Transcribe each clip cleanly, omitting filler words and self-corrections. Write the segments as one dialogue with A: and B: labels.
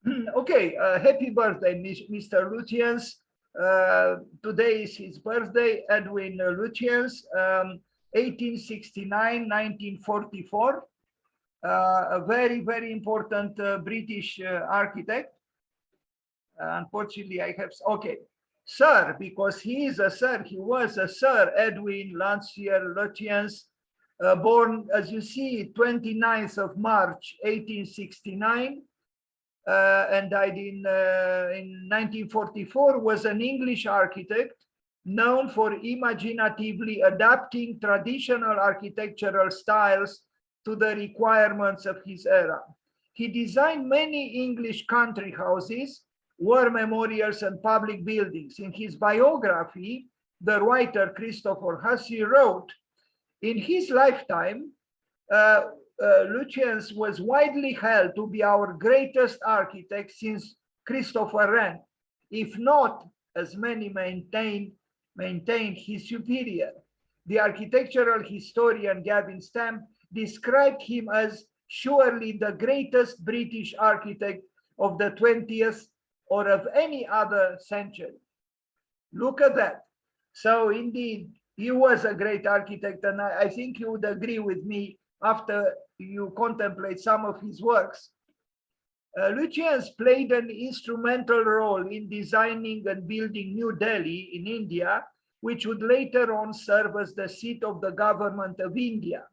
A: Okay, happy birthday, Mr. Lutyens. Today is his birthday, Edwin Lutyens, 1869, 1944. A very, very important British architect. Unfortunately, I have, okay. Sir, because he is a sir, he was a Sir Edwin Lancier Lutyens, born, as you see, 29th of March, 1869, and died in 1944, was an English architect known for imaginatively adapting traditional architectural styles to the requirements of his era. He designed many English country houses, war memorials, and public buildings. In his biography, the writer Christopher Hussey wrote, in his lifetime, Lutyens was widely held to be our greatest architect since Christopher Wren, if not, as many maintained his superior. The architectural historian Gavin Stamp described him as surely the greatest British architect of the 20th or of any other century. Look at that. So indeed, he was a great architect, and I think you would agree with me after you contemplate some of his works. Lutyens played an instrumental role in designing and building New Delhi in India, which would later on serve as the seat of the government of India.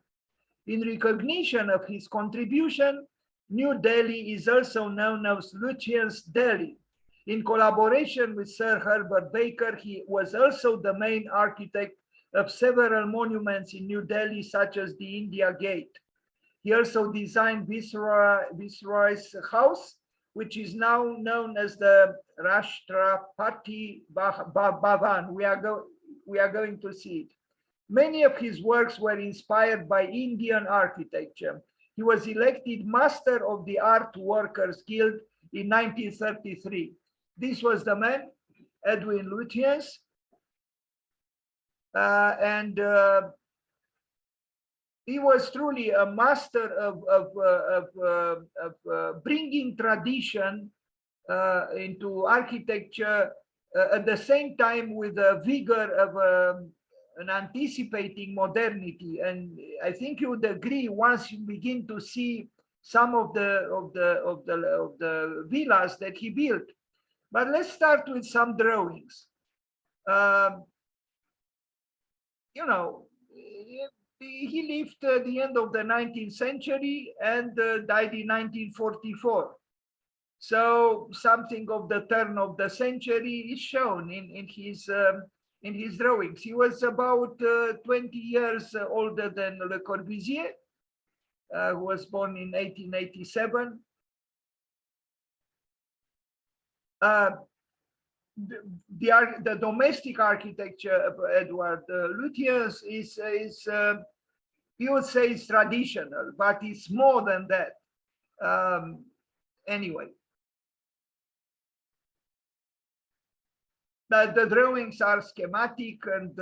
A: In recognition of his contribution, New Delhi is also known as Lutyens Delhi. In collaboration with Sir Herbert Baker, he was also the main architect of several monuments in New Delhi, such as the India Gate. He also designed Viceroy's house, which is now known as the Rashtrapati Bhavan. We are going to see it. Many of his works were inspired by Indian architecture. He was elected Master of the Art Workers Guild in 1933. This was the man, Edwin Lutyens, and he was truly a master of bringing tradition into architecture at the same time with the vigor of an anticipating modernity. And I think you would agree once you begin to see some of the villas that he built. But let's start with some drawings. You know, he lived at the end of the 19th century and died in 1944. So something of the turn of the century is shown in his drawings. He was about 20 years older than Le Corbusier, who was born in 1887. The domestic architecture of Edward Lutyens is you would say it's traditional, but it's more than that. Anyway, the drawings are schematic and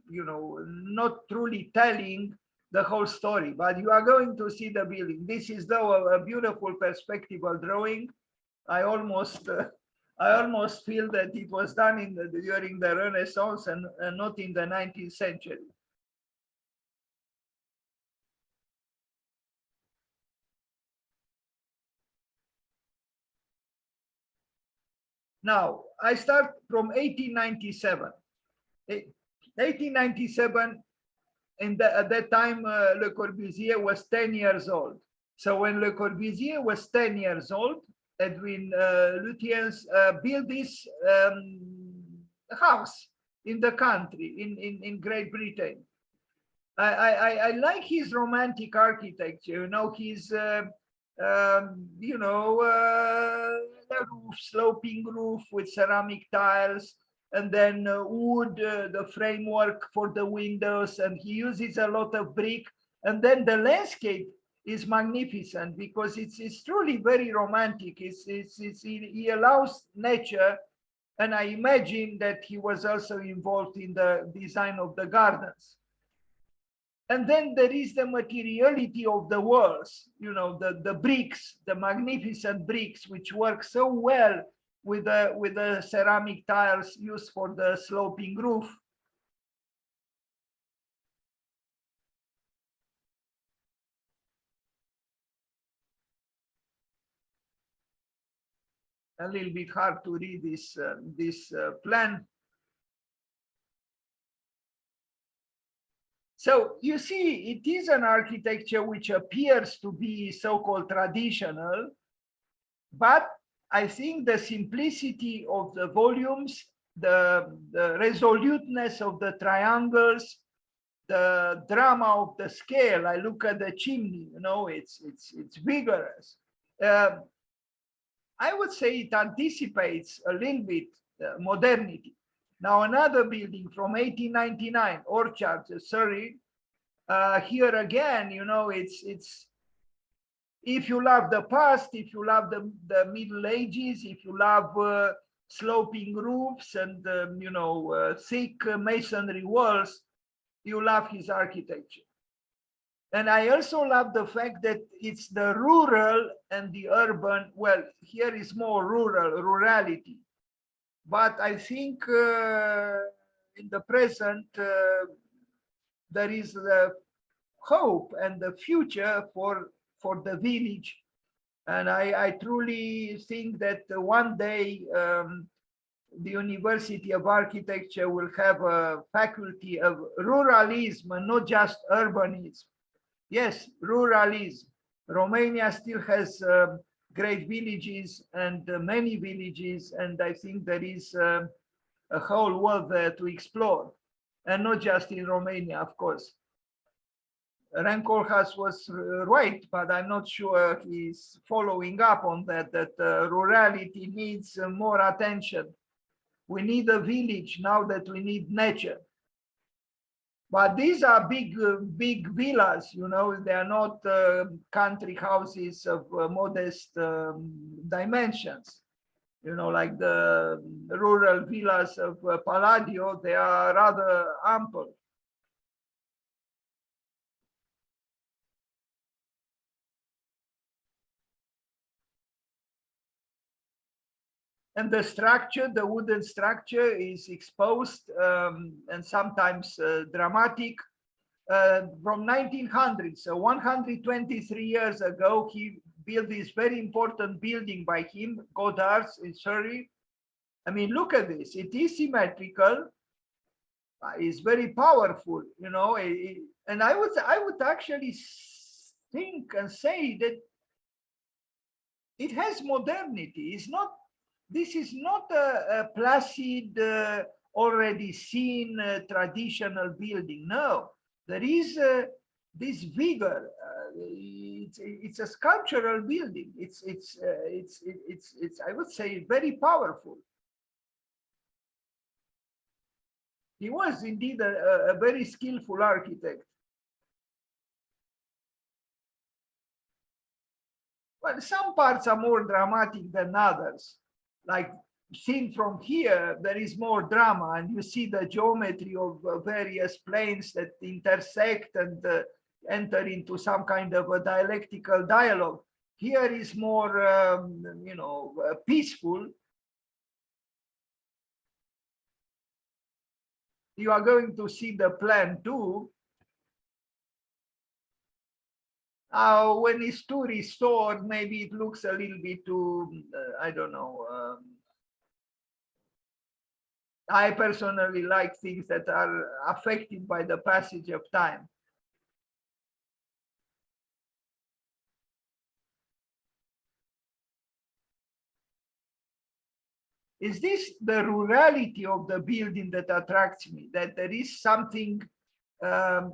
A: you know, not truly telling the whole story, but you are going to see the building. This is though a beautiful perspectival drawing. I almost feel that it was done during the Renaissance and not in the 19th century. Now, I start from 1897. 1897, at that time, Le Corbusier was 10 years old. So when Le Corbusier was 10 years old, Edwin Lutyens built this house in the country, in Great Britain. I like his romantic architecture. You know, his you know, the roof, sloping roof with ceramic tiles, and then wood, the framework for the windows, and he uses a lot of brick. And then the landscape is magnificent because it's truly very romantic. He allows nature, and I imagine that he was also involved in the design of the gardens. And then there is the materiality of the walls, you know, the bricks, the magnificent bricks, which work so well with the ceramic tiles used for the sloping roof. A little bit hard to read this plan. So you see, it is an architecture which appears to be so-called traditional, but I think the simplicity of the volumes, the resoluteness of the triangles, the drama of the scale. I look at the chimney, you know, it's vigorous. I would say it anticipates a little bit modernity. Now another building from 1899, Orchard, Surrey. Here again, you know, it's if you love the past, if you love the Middle Ages, if you love sloping roofs and you know, thick masonry walls, you love his architecture. And I also love the fact that it's the rural and the urban. Well, here is more rurality, but I think in the present there is the hope and the future for the village. And I truly think that one day the University of Architecture will have a faculty of ruralism and not just urbanism. Yes, ruralism. Romania still has great villages and many villages, and I think there is a whole world there to explore, and not just in Romania, of course. Rankolhas was right, but I'm not sure he's following up on that rurality needs more attention. We need a village now that we need nature. But these are big villas, you know, they are not country houses of modest dimensions. You know, like the rural villas of Palladio, they are rather ample. And the structure, the wooden structure is exposed and sometimes dramatic. From 1900, so 123 years ago, he built this very important building by him, Godard's in Surrey. I mean, look at this. It is symmetrical. It's very powerful, you know. And I would actually think and say that it has modernity. It's not. This is not a placid, already seen traditional building. No, there is this vigor. It's a sculptural building. It's I would say very powerful. He was indeed a very skillful architect. Well, some parts are more dramatic than others. Like seen from here, there is more drama, and you see the geometry of various planes that intersect and enter into some kind of a dialectical dialogue. Here is more, you know, peaceful. You are going to see the plan too. When it's too restored, maybe it looks a little bit too, I don't know. I personally like things that are affected by the passage of time. Is this the rurality of the building that attracts me? That there is something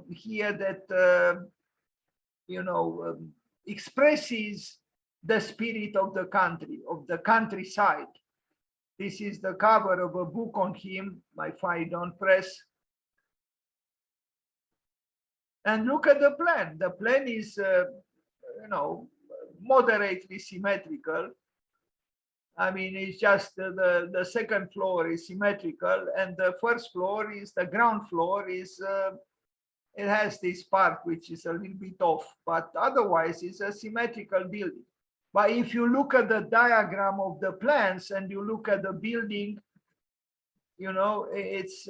A: here that, you know, expresses the spirit of the country, of the countryside. This is the cover of a book on him, my Phaidon Press. And look at the plan. The plan is, you know, moderately symmetrical. I mean, it's just the second floor is symmetrical, and the first floor is, the ground floor is It has this part which is a little bit off, but otherwise it's a symmetrical building. But if you look at the diagram of the plans and you look at the building, you know, it's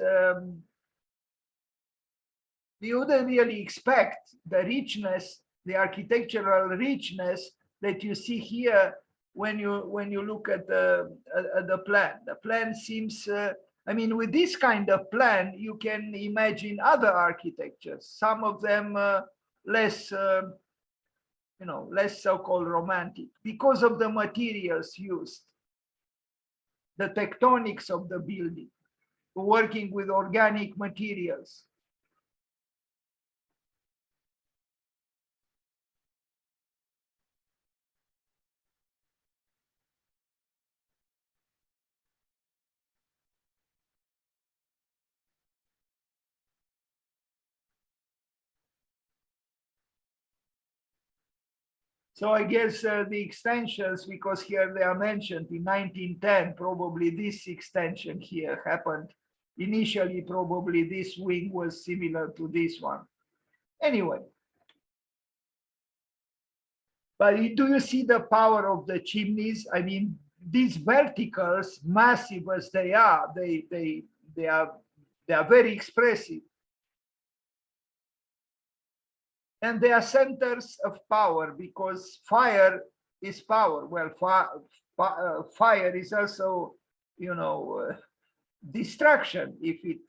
A: you wouldn't really expect the richness, the architectural richness that you see here when you look at the plan. The plan seems, I mean, with this kind of plan, you can imagine other architectures. Some of them less, you know, less so-called romantic because of the materials used, the tectonics of the building, working with organic materials. So I guess the extensions, because here they are mentioned in 1910, probably this extension here happened. Initially, probably this wing was similar to this one. Anyway. But do you see the power of the chimneys? I mean, these verticals, massive as they are, they are very expressive. And they are centers of power because fire is power. Well, fire is also, you know, destruction if it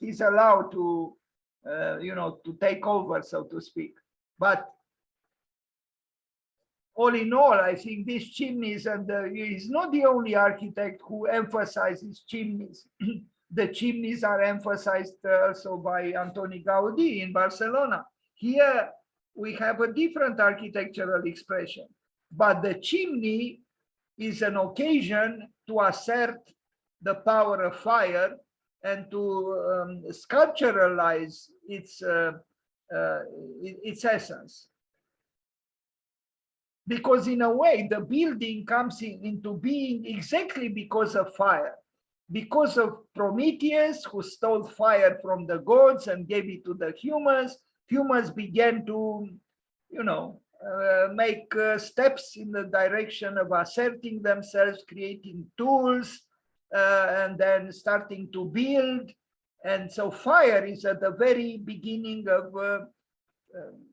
A: is allowed to, you know, to take over, so to speak. But all in all, I think these chimneys, and he's not the only architect who emphasizes chimneys. The chimneys are emphasized also by Antoni Gaudí in Barcelona. Here we have a different architectural expression, but the chimney is an occasion to assert the power of fire and to sculpturalize its essence. Because in a way, the building comes into being exactly because of fire. Because of Prometheus, who stole fire from the gods and gave it to the humans, humans began to, you know, make steps in the direction of asserting themselves, creating tools, and then starting to build. And so fire is at the very beginning of,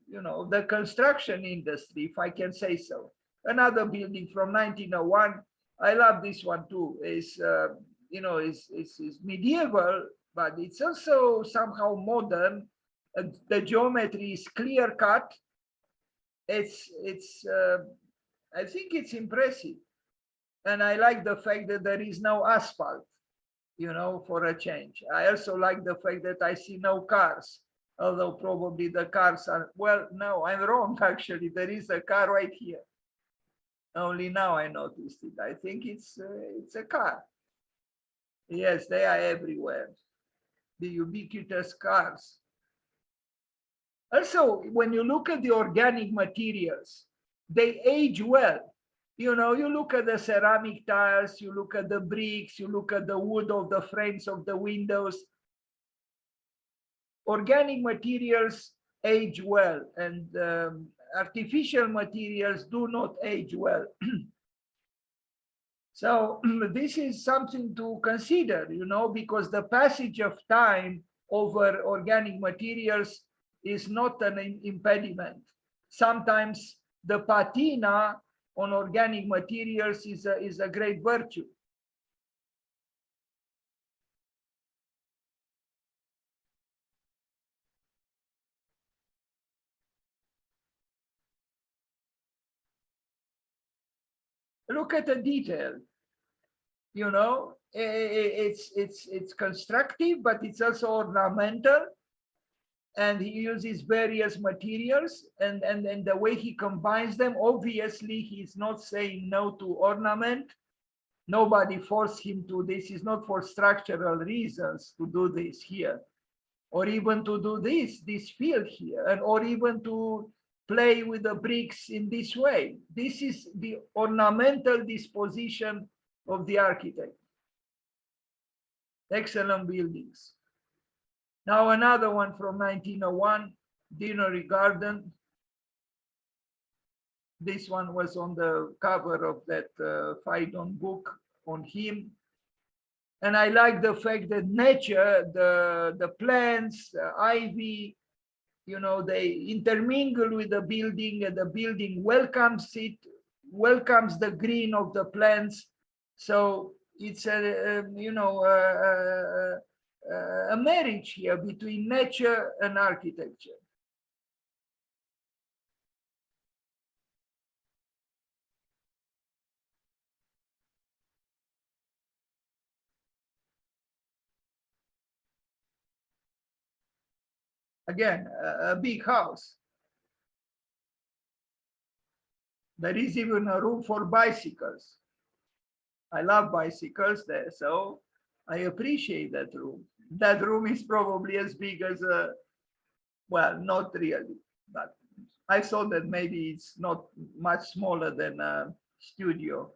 A: you know, the construction industry, if I can say so. Another building from 1901, I love this one too, is, you know, is medieval, but it's also somehow modern. The geometry is clear cut. I think it's impressive. And I like the fact that there is no asphalt, you know, for a change. I also like the fact that I see no cars, although probably the cars are, well, no, I'm wrong, actually. There is a car right here. Only now I noticed it. I think it's a car. Yes, they are everywhere. The ubiquitous cars. Also, when you look at the organic materials, they age well. You know, you look at the ceramic tiles, you look at the bricks, you look at the wood of the frames of the windows. Organic materials age well, and artificial materials do not age well. So this is something to consider, you know, because the passage of time over organic materials is not an impediment. Sometimes the patina on organic materials is a great virtue. Look at the detail. You know, it's constructive, but it's also ornamental. And he uses various materials, and the way he combines them, obviously he's not saying no to ornament. Nobody forced him to. This is not for structural reasons to do this here, or even to do this field here, and or even to play with the bricks in this way. This is the ornamental disposition of the architect. Excellent buildings. Now another one from 1901, Deanery Garden. This one was on the cover of that Phaidon book on him. And I like the fact that nature, the plants, ivy, you know, they intermingle with the building, and the building welcomes it, welcomes the green of the plants. So it's a marriage here between nature and architecture. Again, a big house. There is even a room for bicycles. I love bicycles there, so I appreciate that room. That room is probably as big as a, well, not really, but I thought that maybe it's not much smaller than a studio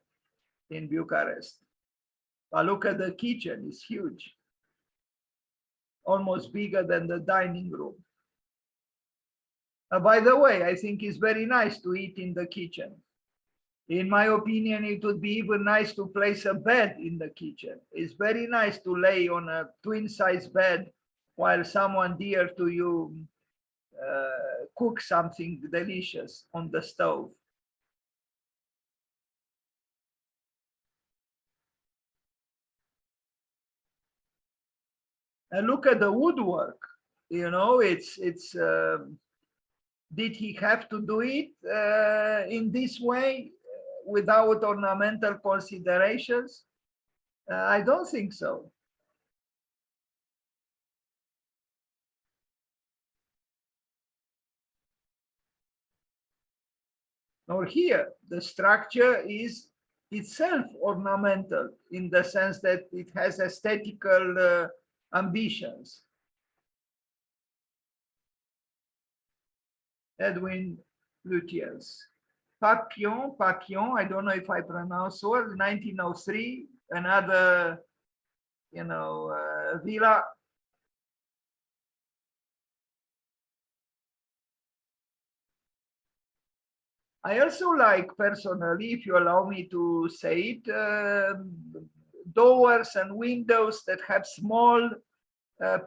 A: in Bucharest. But look at the kitchen, it's huge. Almost bigger than the dining room. By the way, I think it's very nice to eat in the kitchen. In my opinion, it would be even nice to place a bed in the kitchen. It's very nice to lay on a twin-size bed while someone dear to you cook something delicious on the stove. And look at the woodwork. You know, did he have to do it in this way without ornamental considerations? I don't think so. Or here, the structure is itself ornamental in the sense that it has aesthetical ambitions. Edwin Lutyens. Papillon, I don't know if I pronounce well, 1903, another, villa. I also like personally, if you allow me to say it, doors and windows that have small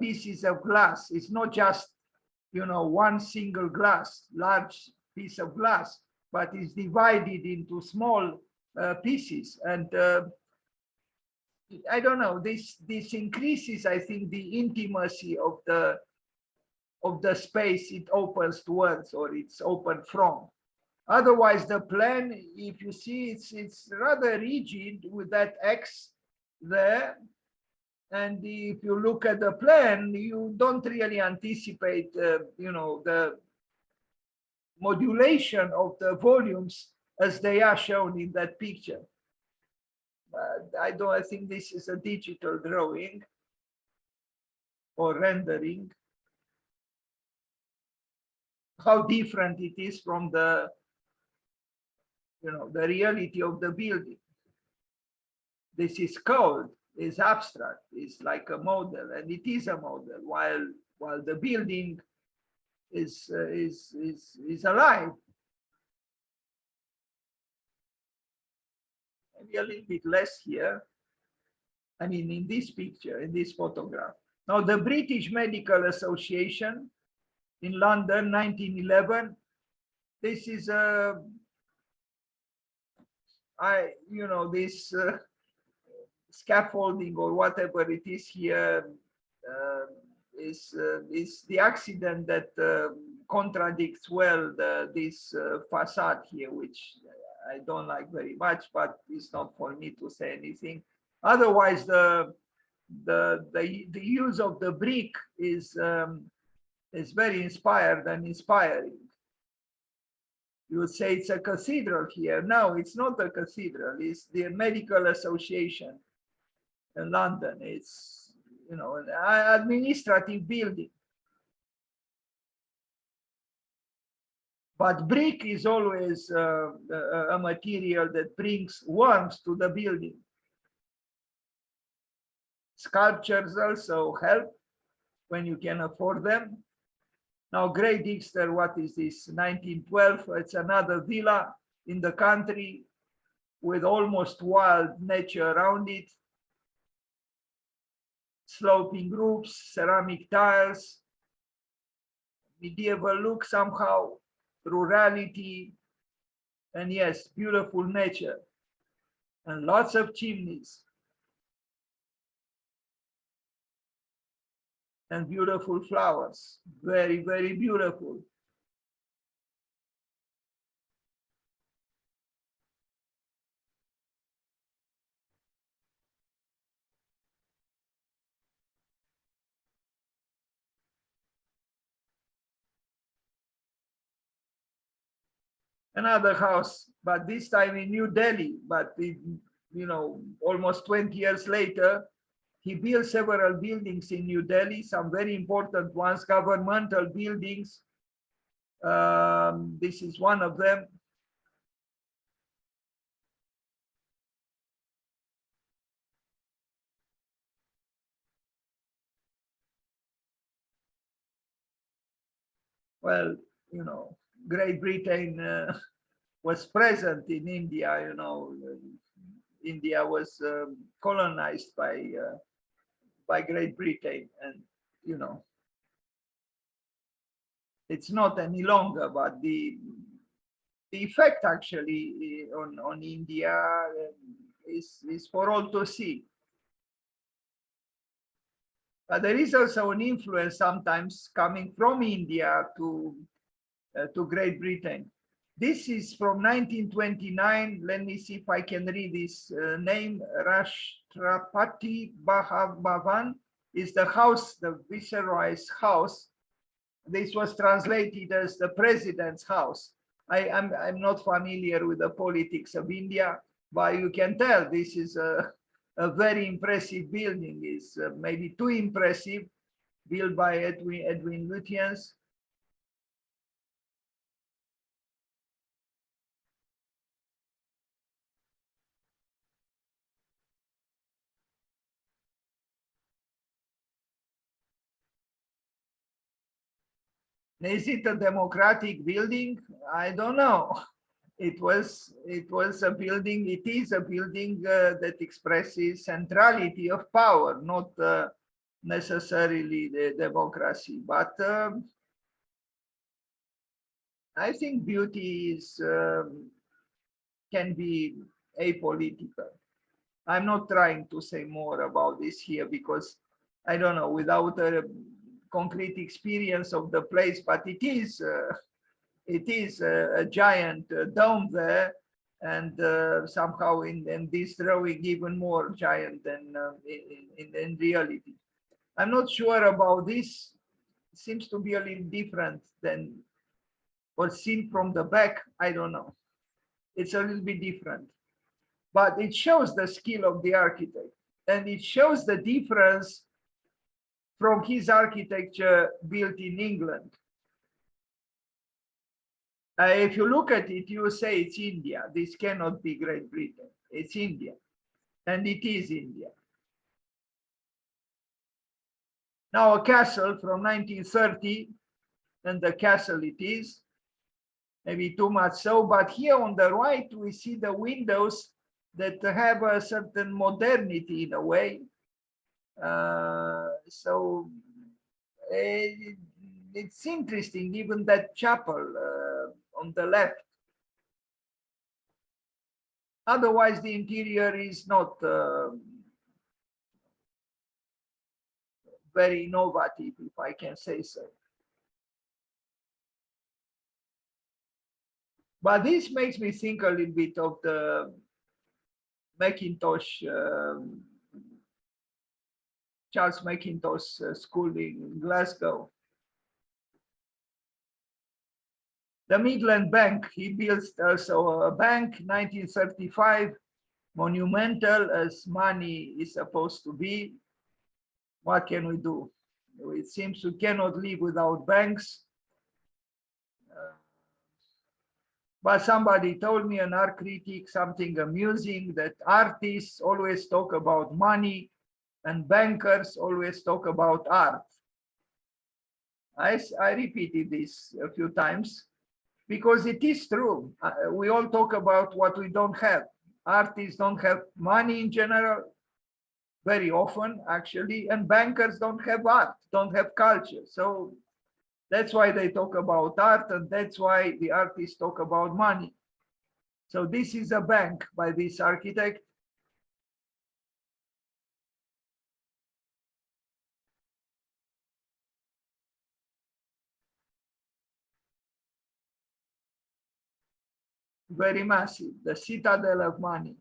A: pieces of glass. It's not just, one single glass, large piece of glass, but it's divided into small pieces. And I don't know, this increases, I think, the intimacy of the space it opens towards, or it's open from. Otherwise, the plan, if you see, it's rather rigid with that X there. And if you look at the plan, you don't really anticipate, the modulation of the volumes as they are shown in that picture. I think this is a digital drawing or rendering. How different it is from the reality of the building. This is cold, is abstract, is like a model, and it is a model, while the building is alive. Maybe a little bit less here. I mean, in this picture, in this photograph. Now, the British Medical Association in London, 1911. This is this scaffolding or whatever it is here is the accident that contradicts well this facade here, which I don't like very much, but it's not for me to say anything. Otherwise, the use of the brick is very inspired and inspiring. You would say it's a cathedral here. No, it's not a cathedral. It's the Medical Association in London. It's, an administrative building. But brick is always a material that brings warmth to the building. Sculptures also help. when you can afford them. Now, Great Dixter, what is this? 1912. It's another villa in the country with almost wild nature around it. Sloping roofs, ceramic tiles, medieval look somehow, rurality, and yes, beautiful nature, and lots of chimneys, and beautiful flowers, very, very beautiful. Another house, but this time in New Delhi, but almost 20 years later, he built several buildings in New Delhi, some very important ones, governmental buildings. This is one of them. Well, Great Britain was present in India. India was colonized by Great Britain, and it's not any longer, but the effect actually on India is for all to see. But there is also an influence sometimes coming from India to Great Britain. This is from 1929. Let me see if I can read this name. Rashtrapati Bhavan is the house, the Viceroy's house. This was translated as the president's house. I'm not familiar with the politics of India, but you can tell this is a very impressive building. Is maybe too impressive, built by Edwin Lutyens. Is it a democratic building? I don't know. It was a building. It is a building that expresses centrality of power, not necessarily the democracy. But I think beauty is can be apolitical. I'm not trying to say more about this here because I don't know, without a concrete experience of the place, but it is a giant dome there, and somehow in this drawing even more giant than in reality. I'm not sure about this. It seems to be a little different than what's seen from the back. I don't know. It's a little bit different, but it shows the skill of the architect, and it shows the difference from his architecture built in England. If you look at it, you say it's India. This cannot be Great Britain. It's India, and it is India. Now a castle from 1930, and the castle it is, maybe too much so, but here on the right, we see the windows that have a certain modernity in a way. So it's interesting, even that chapel on the left. Otherwise, the interior is not very innovative, if I can say so. But this makes me think a little bit of the Macintosh, Charles Macintosh school in Glasgow. The Midland Bank, he built also a bank, 1935, monumental as money is supposed to be. What can we do? It seems we cannot live without banks. But somebody told me, an art critic, something amusing, that artists always talk about money and bankers always talk about art. I repeated this a few times because it is true. We all talk about what we don't have. Artists don't have money in general, very often actually, and bankers don't have art, don't have culture. So that's why they talk about art, and that's why the artists talk about money. So this is a bank by this architect. Very massive, the citadel of money.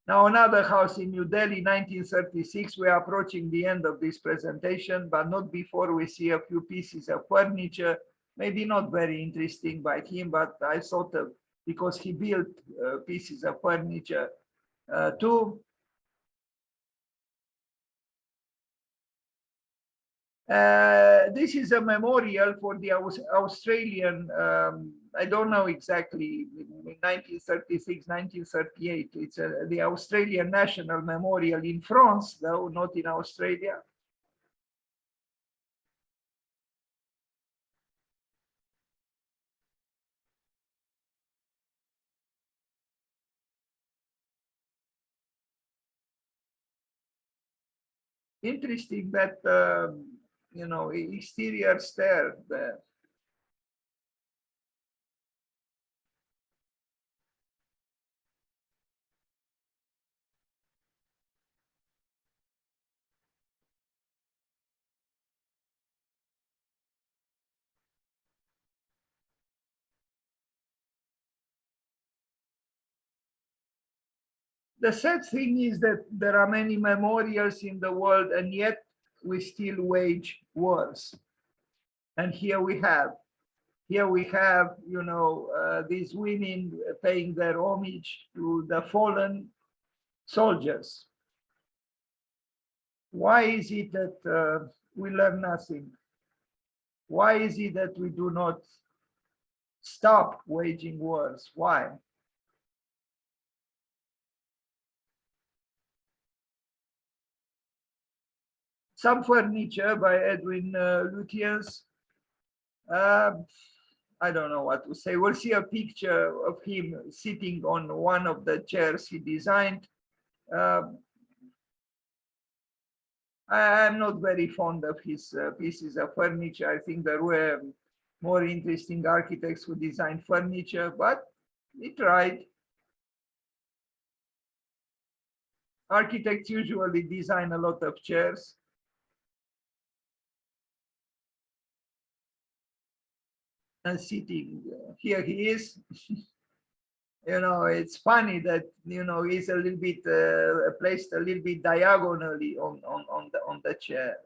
A: Now, another house in New Delhi, 1936. We are approaching the end of this presentation, but not before we see a few pieces of furniture, maybe not very interesting by him, but I thought of, because he built pieces of furniture too. This is a memorial for the Australian, I don't know exactly, 1936, 1938. It's the Australian National Memorial in France, though not in Australia. Interesting that, you know, exterior stair there. The sad thing is that there are many memorials in the world, and yet we still wage wars. And here we have, you know, these women paying their homage to the fallen soldiers. Why is it that we learn nothing? Why is it that we do not stop waging wars? Why? Some furniture by Edwin Lutyens. I don't know what to say. We'll see a picture of him sitting on one of the chairs he designed. I'm not very fond of his pieces of furniture. I think there were more interesting architects who designed furniture, but he tried. Architects usually design a lot of chairs. And sitting, here he is. You know, it's funny that, you know, he's a little bit placed a little bit diagonally on the chair.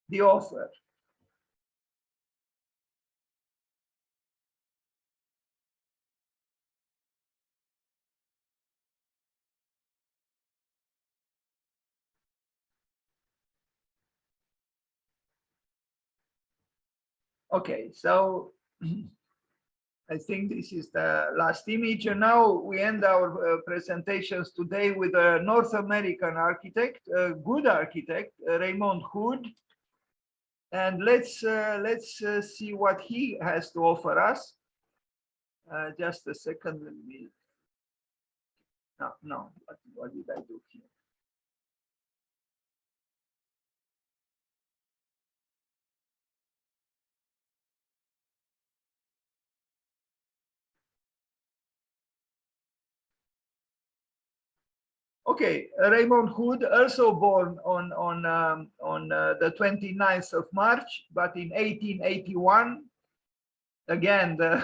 A: The author. Okay, so I think this is the last image. And now we end our presentations today with a North American architect, a good architect, Raymond Hood. And let's see what he has to offer us. Just a second, let me. No, what did I do here? Okay, Raymond Hood, also born on the 29th of March, but in 1881. Again, the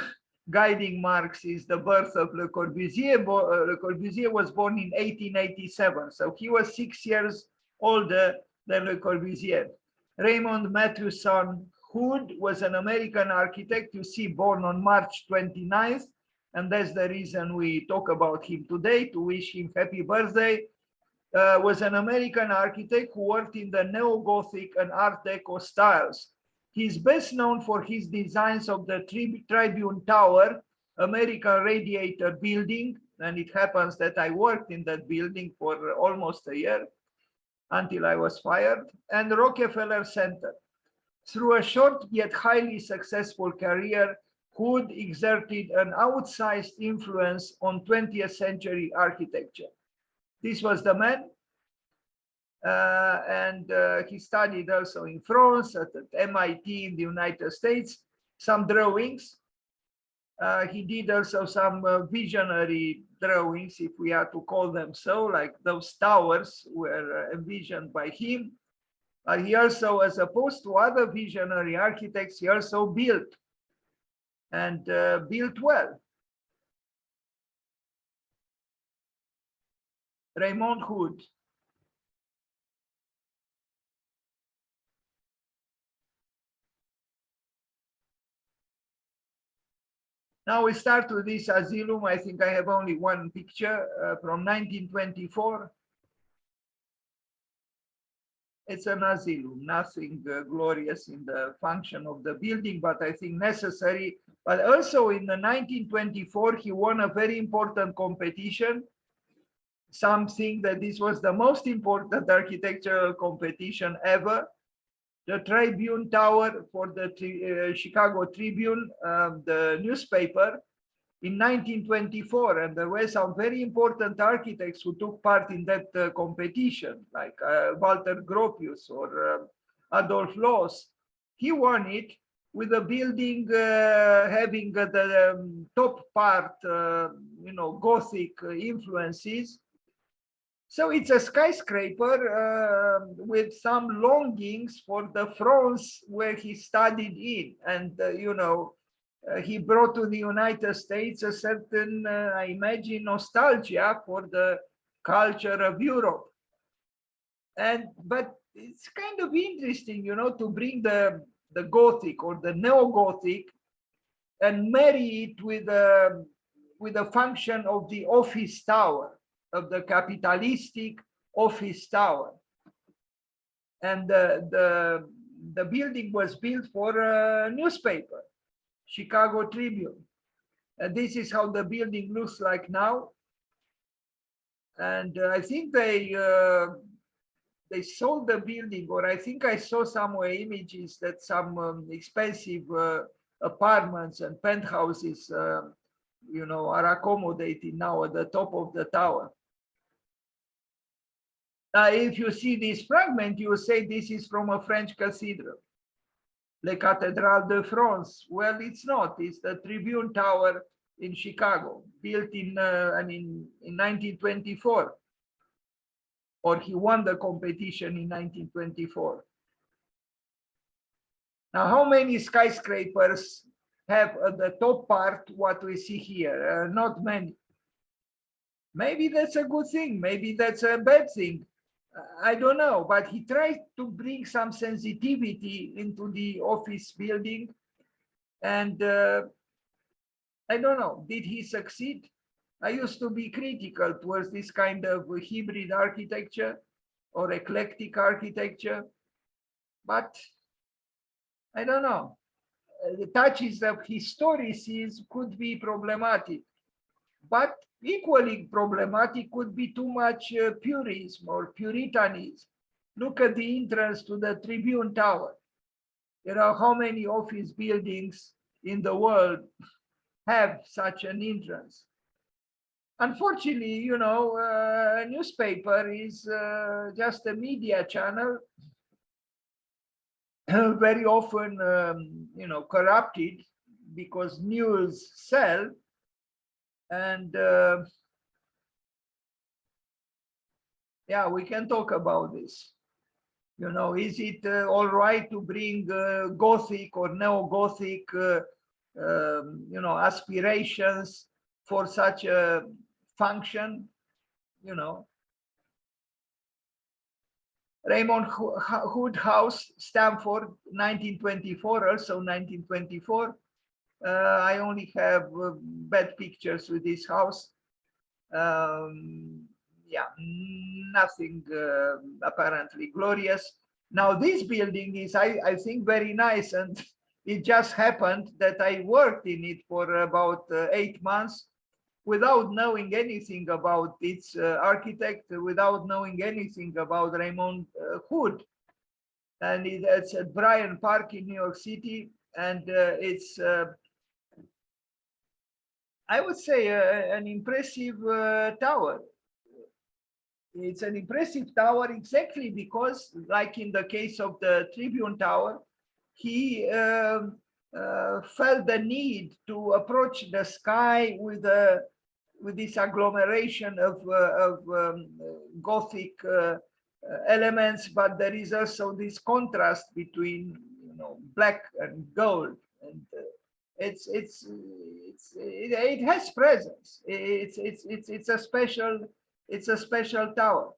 A: guiding marks is the birth of Le Corbusier. Le Corbusier was born in 1887, so he was 6 years older than Le Corbusier. Raymond Matthewson Hood was an American architect, you see, born on March 29th, and that's the reason we talk about him today, to wish him happy birthday. Was an American architect who worked in the Neo-Gothic and Art Deco styles. He's best known for his designs of the Tribune Tower, American Radiator Building, And it happens that I worked in that building for almost a year until I was fired, and Rockefeller Center. Through a short yet highly successful career, Hood exerted an outsized influence on 20th century architecture. This was the man, and he studied also in France, at MIT in the United States, some drawings. He did also some visionary drawings, if we are to call them so, like those towers were envisioned by him. He also, as opposed to other visionary architects, he also built, and built well. Raymond Hood. Now we start with this asylum. I think I have only one picture from 1924. It's an asylum, nothing glorious in the function of the building, but I think necessary. But also in the 1924, he won a very important competition. Some think that this was the most important architectural competition ever. The Tribune Tower for the Chicago Tribune, the newspaper, in 1924, and there were some very important architects who took part in that competition, like Walter Gropius or Adolf Loos. He won it with a building having the top part, Gothic influences. So it's a skyscraper with some longings for the France where he studied in, and he brought to the United States a certain, I imagine, nostalgia for the culture of Europe. But it's kind of interesting, to bring the Gothic or the Neo-Gothic and marry it with the function of the office tower, of the capitalistic office tower. And the building was built for a newspaper, Chicago Tribune. And this is how the building looks like now. And I think they sold the building, or I think I saw somewhere images that some expensive apartments and penthouses, are accommodated now at the top of the tower. If you see this fragment, you will say this is from a French cathedral, Le Cathédrale de France. Well, it's not. It's the Tribune Tower in Chicago, built in 1924. Or he won the competition in 1924. Now, how many skyscrapers have at the top part what we see here? Not many. Maybe that's a good thing. Maybe that's a bad thing. I don't know, but he tried to bring some sensitivity into the office building. And I don't know, did he succeed? I used to be critical towards this kind of hybrid architecture or eclectic architecture, but I don't know. The touches of historicism could be problematic, but equally problematic could be too much purism or puritanism. Look at the entrance to the Tribune Tower. How many office buildings in the world have such an entrance? Unfortunately, a newspaper is just a media channel, very often, corrupted, because news sell. And yeah, we can talk about this. Is it all right to bring Gothic or Neo-Gothic, aspirations for such a function? Raymond Hood House, Stamford, 1924, also 1924. I only have bad pictures with this house. Yeah, nothing apparently glorious. Now this building is, I think, very nice, and it just happened that I worked in it for about 8 months. without knowing anything about its architect, without knowing anything about Raymond Hood. And it's at Bryant Park in New York City. And it's, I would say, an impressive tower. It's an impressive tower exactly because, like in the case of the Tribune Tower, he felt the need to approach the sky with this agglomeration of Gothic elements, but there is also this contrast between, you know, black and gold, and it has presence. It's a special tower.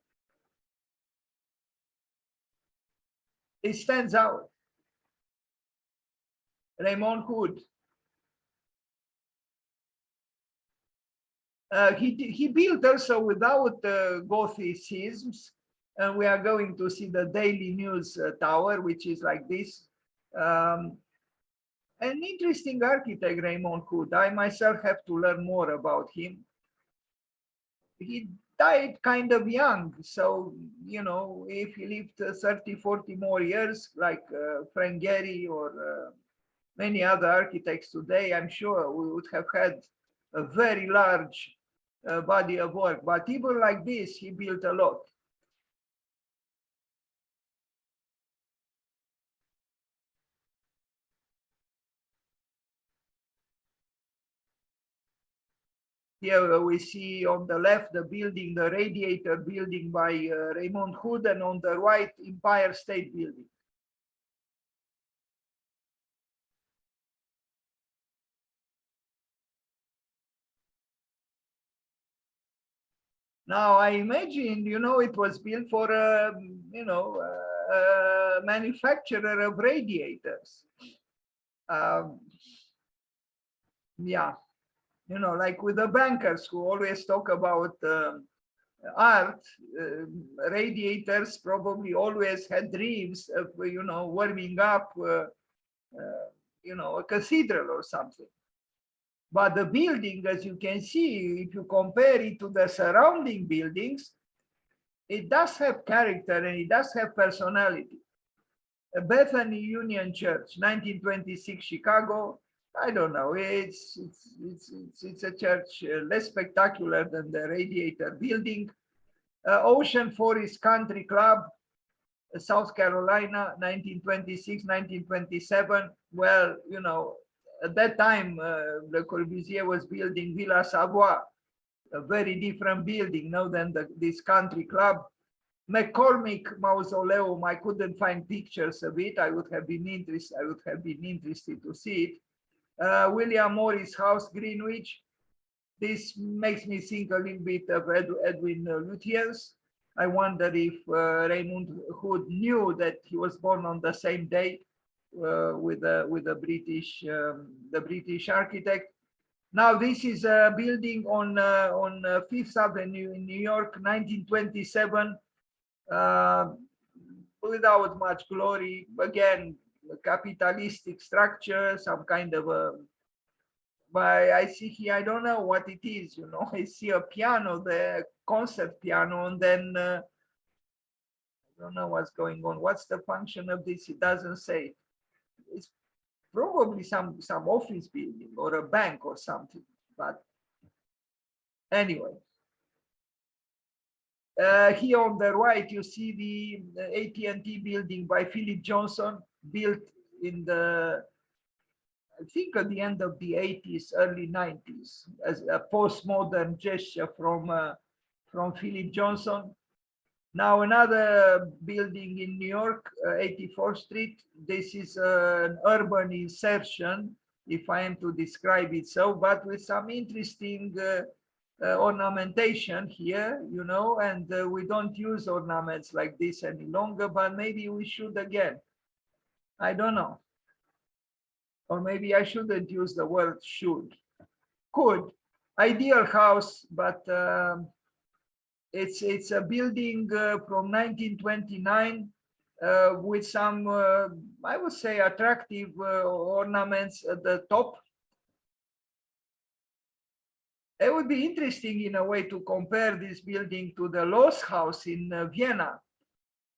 A: It stands out. Raymond Hood. He built also without Gothicisms, and we are going to see the Daily News Tower, which is like this. An interesting architect, Raymond Hood. I myself have to learn more about him. He died kind of young, so, you know, if he lived 30, 40 more years, like Frank Gehry or many other architects today, I'm sure we would have had a very large body of work. But even like this, he built a lot. Here we see on the left the building, the Radiator building by Raymond Hood, and on the right, Empire State Building. Now, I imagine, you know, it was built for a, you know, a manufacturer of radiators. Yeah, you know, like with the bankers who always talk about art, radiators probably always had dreams of, you know, warming up, you know, a cathedral or something. But the building, as you can see, if you compare it to the surrounding buildings, it does have character and it does have personality. Bethany Union Church, 1926, Chicago. I don't know. It's a church less spectacular than the Radiator building. Ocean Forest Country Club, South Carolina, 1926, 1927. Well, you know, at that time, Le Corbusier was building Villa Savoie, a very different building now than this country club. McCormick Mausoleum, I couldn't find pictures of it. I would have been interested to see it. William Morris House, Greenwich. This makes me think a little bit of Edwin Lutyens. I wonder if Raymond Hood knew that he was born on the same day with the British architect. Now this is a building on Fifth Avenue in New York, 1927, without much glory. Again, a capitalistic structure, some kind of a. But I see here, I don't know what it is. You know, I see a piano, the concert piano, and then I don't know what's going on. What's the function of this? It doesn't say. It's probably some office building or a bank or something. But anyway, here on the right you see the AT&T building by Philip Johnson, built in the, I think, at the end of the 80s, early 90s, as a postmodern gesture from Philip Johnson. Now another building in New York, 84th Street. This is an urban insertion, if I am to describe it so, but with some interesting ornamentation here, you know, and we don't use ornaments like this any longer, but maybe we should again. I don't know. Or maybe I shouldn't use the word should. Could. Ideal house, but it's a building from 1929 with some, I would say, attractive ornaments at the top. It would be interesting in a way to compare this building to the Loss House in Vienna.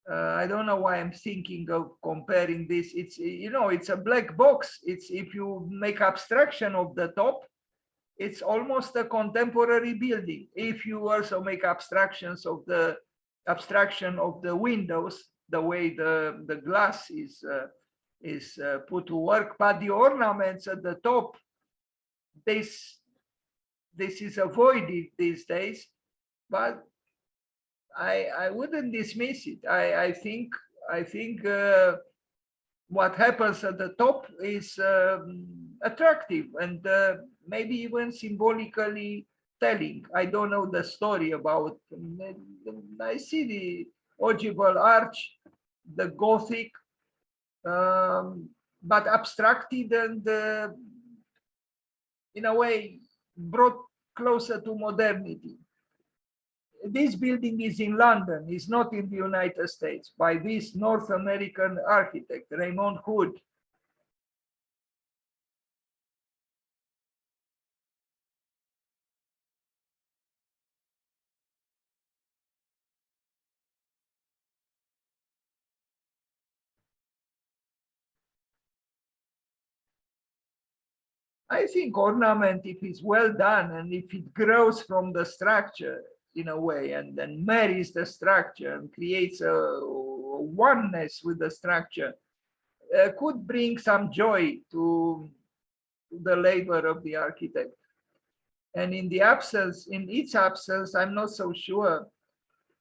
A: I don't know why I'm thinking of comparing this. It's, you know, it's a black box. It's, if you make abstraction of the top, it's almost a contemporary building. If you also make abstractions of the windows, the way the glass is put to work, but the ornaments at the top, this is avoided these days, but I wouldn't dismiss it. I think what happens at the top is attractive and maybe even symbolically telling. I don't know the story about. I see the ogival arch, the Gothic, but abstracted and in a way brought closer to modernity. This building is in London, is not in the United States, by this North American architect, Raymond Hood. I think ornament, if it's well done and if it grows from the structure in a way and then marries the structure and creates a oneness with the structure, could bring some joy to the labor of the architect. And in its absence, I'm not so sure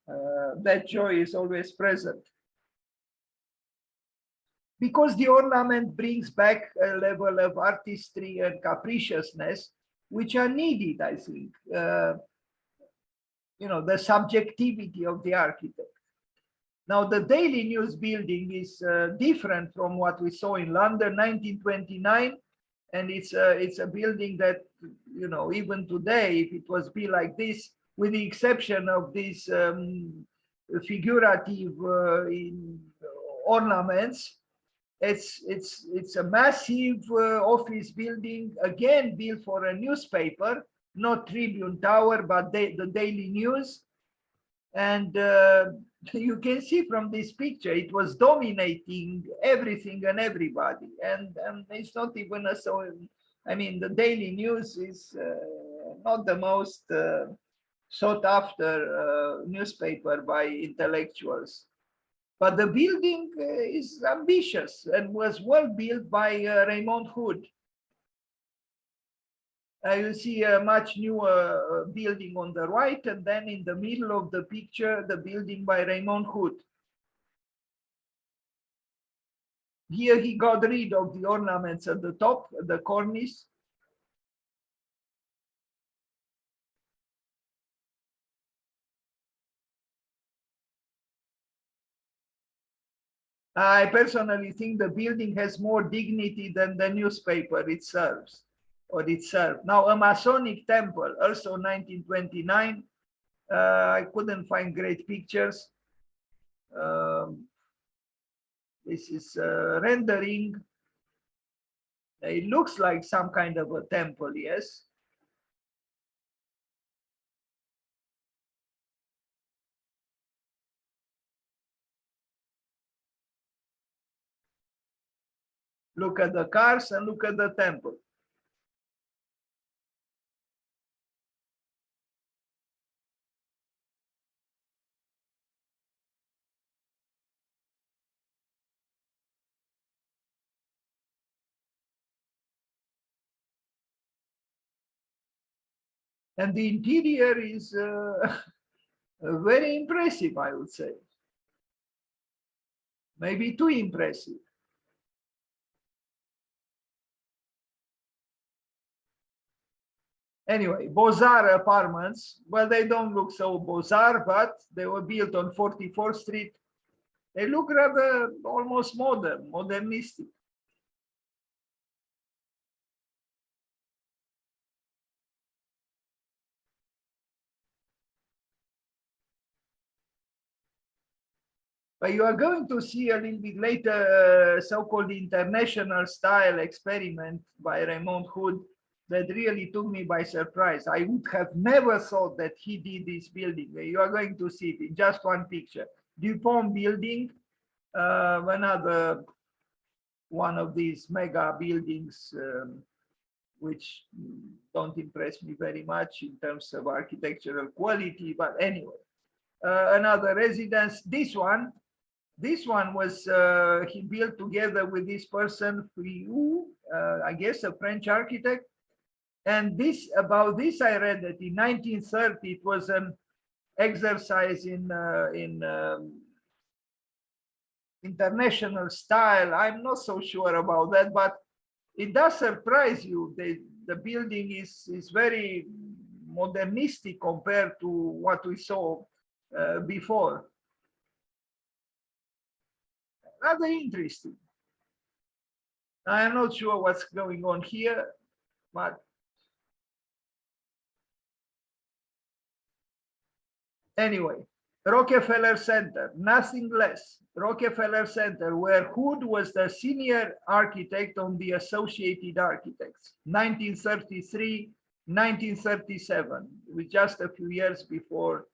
A: that joy is always present. Because the ornament brings back a level of artistry and capriciousness, which are needed, I think. You know, the subjectivity of the architect. Now, the Daily News building is different from what we saw in London, 1929, and it's a building that, you know, even today, if it was built like this, with the exception of these figurative ornaments, it's a massive office building, again built for a newspaper, not Tribune Tower, but the Daily News. And you can see from this picture, it was dominating everything and everybody. And it's not even a so, I mean, the Daily News is not the most sought after newspaper by intellectuals. But the building is ambitious and was well built by Raymond Hood. You see a much newer building on the right, and then in the middle of the picture, the building by Raymond Hood. Here he got rid of the ornaments at the top, the cornice. I personally think the building has more dignity than the newspaper it serves. Now, a Masonic temple, also 1929. I couldn't find great pictures. This is rendering. It looks like some kind of a temple, yes. Look at the cars and look at the temple. And the interior is very impressive, I would say. Maybe too impressive. Anyway, Beaux-Arts apartments, well, they don't look so Beaux-Arts, but they were built on 44th Street. They look rather almost modern, modernistic. But you are going to see a little bit later so-called international style experiment by Raymond Hood, that really took me by surprise. I would have never thought that he did this building. You are going to see it in just one picture. Dupont building, another one of these mega buildings, which don't impress me very much in terms of architectural quality, but anyway. Another residence, this one was he built together with this person, who I guess a French architect. And about this, I read that in 1930 it was an exercise in international style. I'm not so sure about that, but it does surprise you. The building is very modernistic compared to what we saw before. Rather interesting. I am not sure what's going on here, but anyway, Rockefeller Center, nothing less. Rockefeller Center, where Hood was the senior architect on the Associated Architects, 1933, 1937, with just a few years before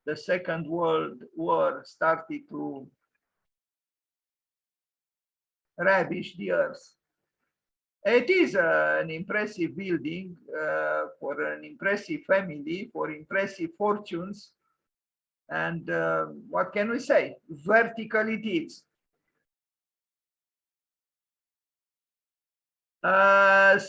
A: the Second World War started to ravage the earth. It is an impressive building for an impressive family, for impressive fortunes. And what can we say? Vertical it is.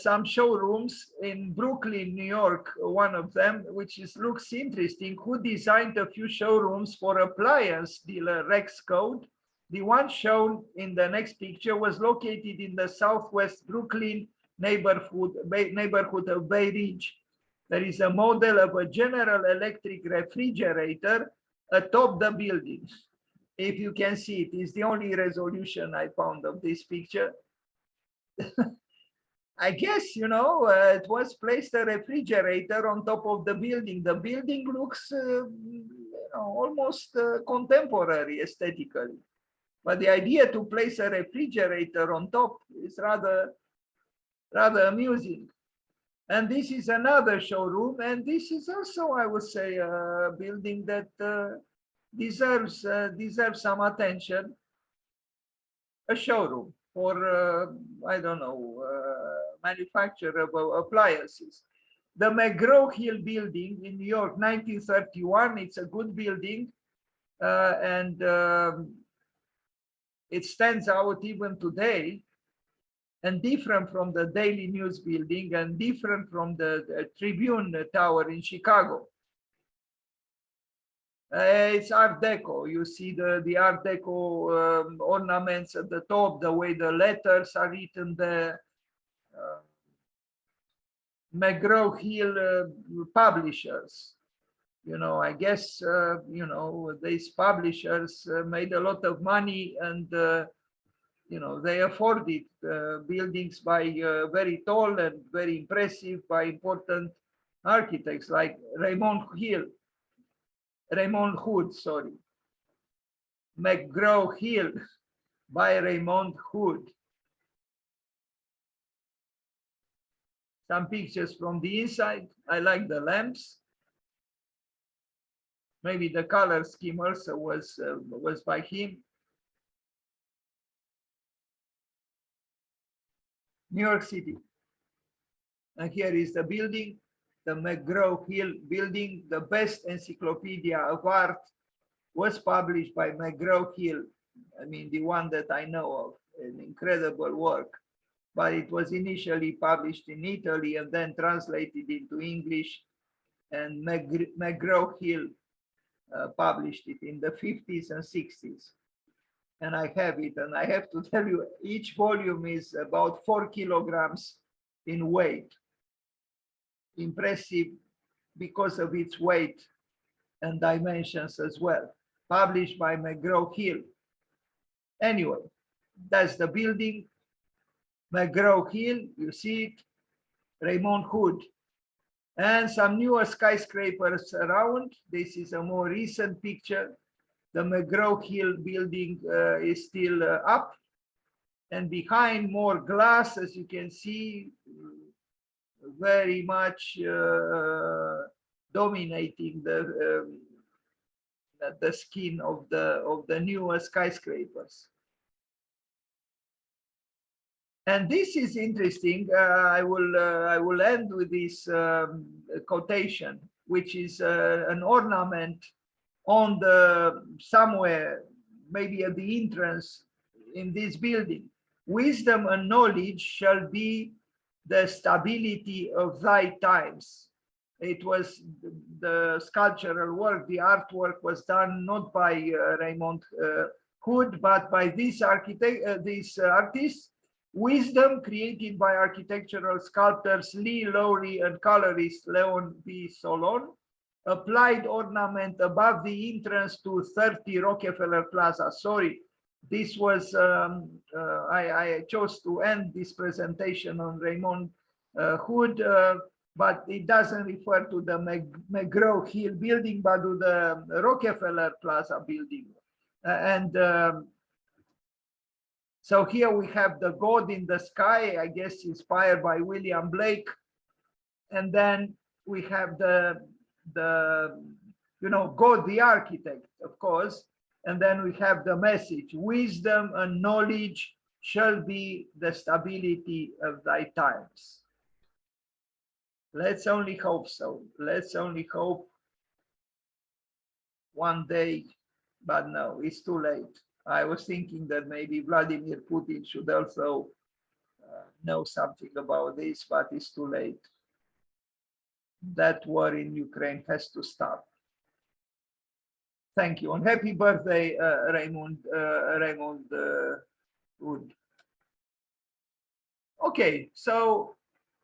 A: Some showrooms in Brooklyn, New York, one of them, which looks interesting. Who designed a few showrooms for appliance dealer Rex Code? The one shown in the next picture was located in the southwest Brooklyn neighborhood of Bay Ridge. There is a model of a General Electric refrigerator atop the building. If you can see it, is the only resolution I found of this picture. I guess, you know, it was placed a refrigerator on top of the building. The building looks you know, almost contemporary aesthetically. But the idea to place a refrigerator on top is rather amusing. And this is another showroom. And this is also, I would say, a building that deserves some attention. A showroom for, I don't know, manufacturer of appliances. The McGraw-Hill building in New York, 1931. It's a good building. And it stands out even today, and different from the Daily News building and different from the Tribune Tower in Chicago. It's Art Deco. You see the Art Deco ornaments at the top, the way the letters are written there. McGraw-Hill publishers. You know, I guess, you know, these publishers made a lot of money, and, you know, they afforded buildings by very tall and very impressive by important architects like Raymond Hood, sorry. McGraw-Hill by Raymond Hood. Some pictures from the inside. I like the lamps. Maybe the color scheme also was by him. New York City. And here is the building, the McGraw-Hill building. The best encyclopedia of art was published by McGraw-Hill. I mean, the one that I know of, an incredible work. But it was initially published in Italy and then translated into English. And McGraw-Hill published it in the 50s and 60s. And I have it, and I have to tell you, each volume is about 4 kilograms in weight. Impressive because of its weight and dimensions as well. Published by McGraw-Hill. Anyway, that's the building. McGraw-Hill, you see it. Raymond Hood. And some newer skyscrapers around. This is a more recent picture. The McGraw-Hill building is still up. And behind, more glass, as you can see, very much dominating the skin of the newer skyscrapers. And this is interesting. I will end with this quotation, which is an ornament on the somewhere, maybe at the entrance in this building. Wisdom and knowledge shall be the stability of thy times. It was the sculptural work, the artwork was done not by Raymond Hood, but by this architect, this artist. Wisdom created by architectural sculptors Lee Lowry and colorist Leon B. Solon. Applied ornament above the entrance to 30 Rockefeller Plaza. Sorry, this was, I chose to end this presentation on Raymond Hood, but it doesn't refer to the McGraw-Hill building, but to the Rockefeller Plaza building. So here we have the God in the sky, I guess inspired by William Blake. And then we have the God, the architect, of course. And then we have the message, wisdom and knowledge shall be the stability of thy times. Let's only hope so. Let's only hope one day, but no, it's too late. I was thinking that maybe Vladimir Putin should also know something about this, but it's too late. That war in Ukraine has to stop. Thank you, and happy birthday, Raymond Wood. Okay, so